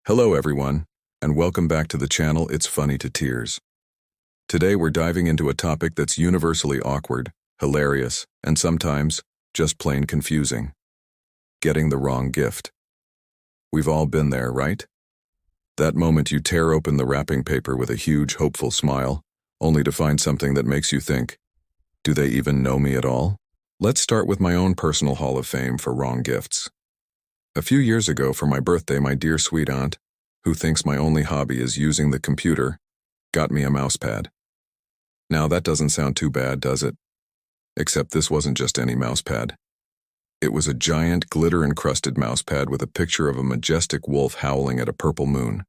Hello everyone, and welcome back to the channel It's Funny to Tears. Today we're diving into a topic that's universally awkward, hilarious, and sometimes just plain confusing. Getting the wrong gift. We've all been there, right? That moment you tear open the wrapping paper with a huge, hopeful smile, only to find something that makes you think, do they even know me at all? Let's start with my own personal Hall of Fame for wrong gifts. A few years ago for my birthday, my dear sweet aunt, who thinks my only hobby is using the computer, got me a mousepad. Now that doesn't sound too bad, does it? Except this wasn't just any mousepad. It was a giant, glitter-encrusted mousepad with a picture of a majestic wolf howling at a purple moon.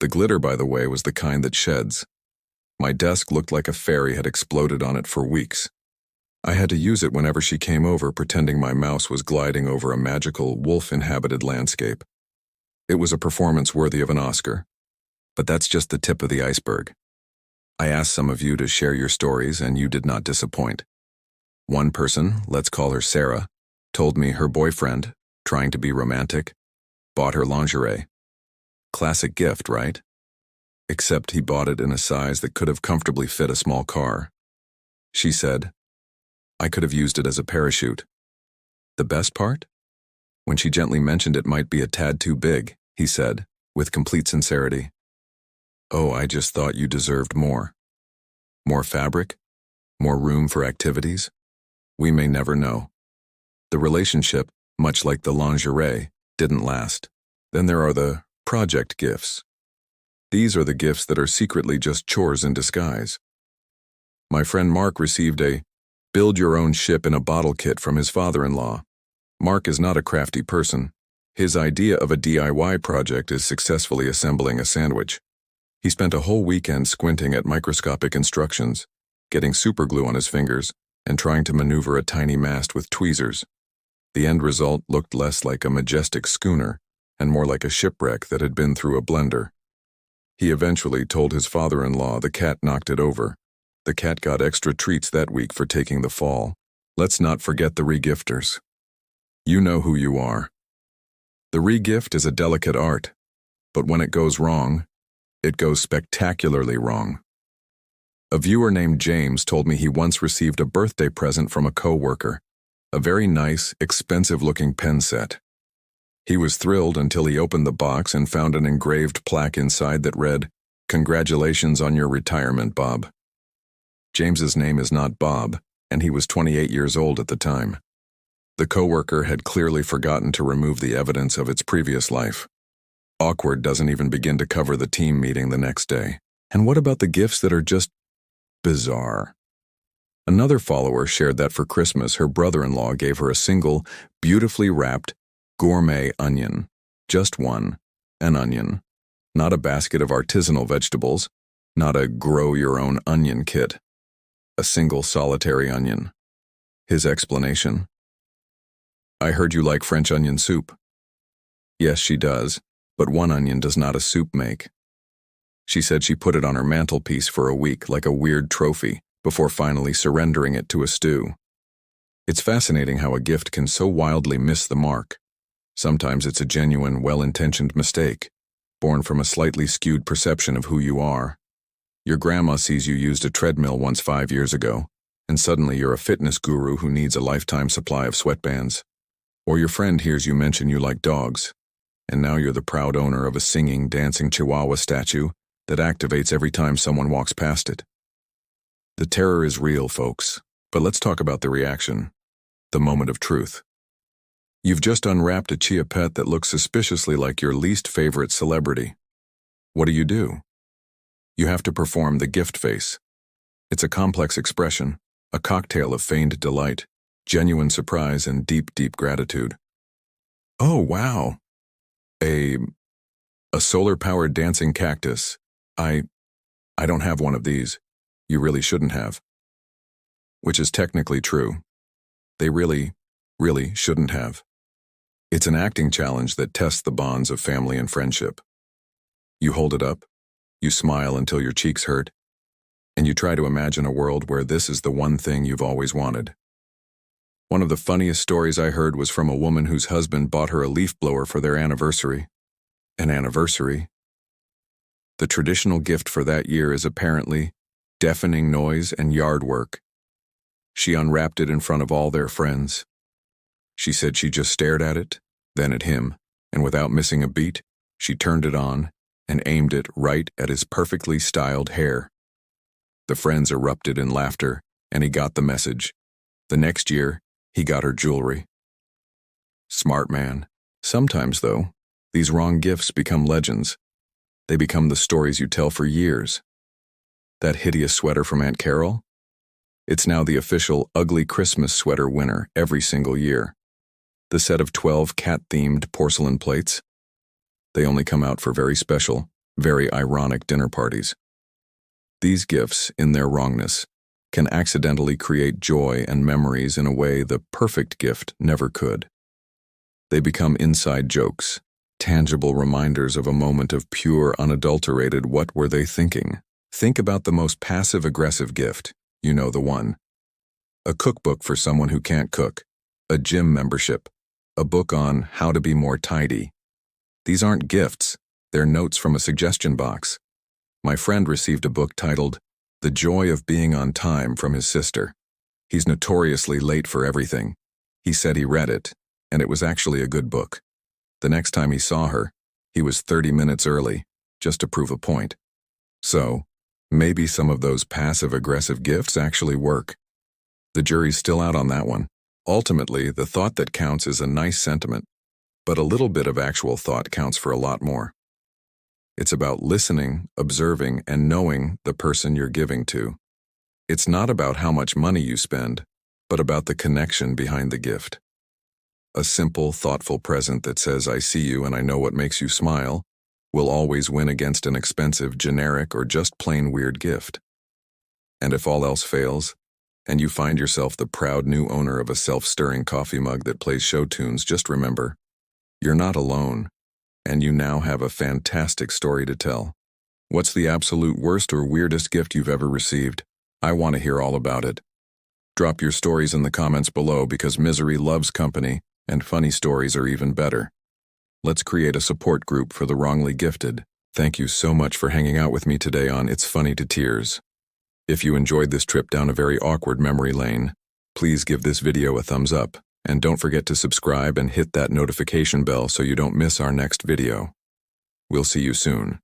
The glitter, by the way, was the kind that sheds. My desk looked like a fairy had exploded on it for weeks. I had to use it whenever she came over, pretending my mouse was gliding over a magical, wolf-inhabited landscape. It was a performance worthy of an Oscar. But that's just the tip of the iceberg. I asked some of you to share your stories, and you did not disappoint. One person, let's call her Sarah, told me her boyfriend, trying to be romantic, bought her lingerie. Classic gift, right? Except he bought it in a size that could have comfortably fit a small car. She said, I could have used it as a parachute. The best part? When she gently mentioned it might be a tad too big, he said, with complete sincerity. Oh, I just thought you deserved more. More fabric? More room for activities? We may never know. The relationship, much like the lingerie, didn't last. Then there are the project gifts. These are the gifts that are secretly just chores in disguise. My friend Mark received a build-your-own-ship-in-a-bottle kit from his father-in-law. Mark is not a crafty person. His idea of a DIY project is successfully assembling a sandwich. He spent a whole weekend squinting at microscopic instructions, getting superglue on his fingers, and trying to maneuver a tiny mast with tweezers. The end result looked less like a majestic schooner and more like a shipwreck that had been through a blender. He eventually told his father-in-law the cat knocked it over. The cat got extra treats that week for taking the fall. Let's not forget the regifters. You know who you are. The regift is a delicate art, but when it goes wrong, it goes spectacularly wrong. A viewer named James told me he once received a birthday present from a coworker, a very nice, expensive-looking pen set. He was thrilled until he opened the box and found an engraved plaque inside that read, "Congratulations on your retirement, Bob." James's name is not Bob, and he was 28 years old at the time. The coworker had clearly forgotten to remove the evidence of its previous life. Awkward doesn't even begin to cover the team meeting the next day. And what about the gifts that are just bizarre? Another follower shared that for Christmas, her brother-in-law gave her a single, beautifully wrapped, gourmet onion. Just one, an onion. Not a basket of artisanal vegetables, not a grow-your-own-onion kit. A single solitary onion. His explanation? I heard you like French onion soup. Yes, she does, but one onion does not a soup make. She said she put it on her mantelpiece for a week like a weird trophy before finally surrendering it to a stew. It's fascinating how a gift can so wildly miss the mark. Sometimes it's a genuine, well-intentioned mistake, born from a slightly skewed perception of who you are. Your grandma sees you used a treadmill once 5 years ago, and suddenly you're a fitness guru who needs a lifetime supply of sweatbands. Or your friend hears you mention you like dogs, and now you're the proud owner of a singing, dancing Chihuahua statue that activates every time someone walks past it. The terror is real, folks, but let's talk about the reaction, the moment of truth. You've just unwrapped a Chia Pet that looks suspiciously like your least favorite celebrity. What do? You have to perform the gift face. It's a complex expression, a cocktail of feigned delight, genuine surprise, and deep, deep gratitude. Oh, wow. A solar-powered dancing cactus. I don't have one of these. You really shouldn't have. Which is technically true. They really shouldn't have. It's an acting challenge that tests the bonds of family and friendship. You hold it up, you smile until your cheeks hurt, and you try to imagine a world where this is the one thing you've always wanted. One of the funniest stories I heard was from a woman whose husband bought her a leaf blower for their anniversary. An anniversary. The traditional gift for that year is apparently deafening noise and yard work. She unwrapped it in front of all their friends. She said she just stared at it, then at him, and without missing a beat, she turned it on and aimed it right at his perfectly styled hair. The friends erupted in laughter, and he got the message. The next year, he got her jewelry. Smart man. Sometimes, though, these wrong gifts become legends. They become the stories you tell for years. That hideous sweater from Aunt Carol? It's now the official ugly Christmas sweater winner every single year. The set of 12 cat-themed porcelain plates? They only come out for very special, very ironic dinner parties. These gifts, in their wrongness, can accidentally create joy and memories in a way the perfect gift never could. They become inside jokes, tangible reminders of a moment of pure, unadulterated what were they thinking. Think about the most passive-aggressive gift, you know the one. A cookbook for someone who can't cook, a gym membership, a book on how to be more tidy. These aren't gifts, they're notes from a suggestion box. My friend received a book titled The Joy of Being on Time from his sister. He's notoriously late for everything. He said he read it, and it was actually a good book. The next time he saw her, he was 30 minutes early, just to prove a point. So, maybe some of those passive-aggressive gifts actually work. The jury's still out on that one. Ultimately, the thought that counts is a nice sentiment, but a little bit of actual thought counts for a lot more. It's about listening, observing, and knowing the person you're giving to. It's not about how much money you spend, but about the connection behind the gift. A simple, thoughtful present that says, "I see you and I know what makes you smile," will always win against an expensive, generic, or just plain weird gift. And if all else fails, and you find yourself the proud new owner of a self-stirring coffee mug that plays show tunes, just remember, you're not alone, and you now have a fantastic story to tell. What's the absolute worst or weirdest gift you've ever received? I want to hear all about it. Drop your stories in the comments below because misery loves company, and funny stories are even better. Let's create a support group for the wrongly gifted. Thank you so much for hanging out with me today on It's Funny to Tears. If you enjoyed this trip down a very awkward memory lane, please give this video a thumbs up, and don't forget to subscribe and hit that notification bell so you don't miss our next video. We'll see you soon.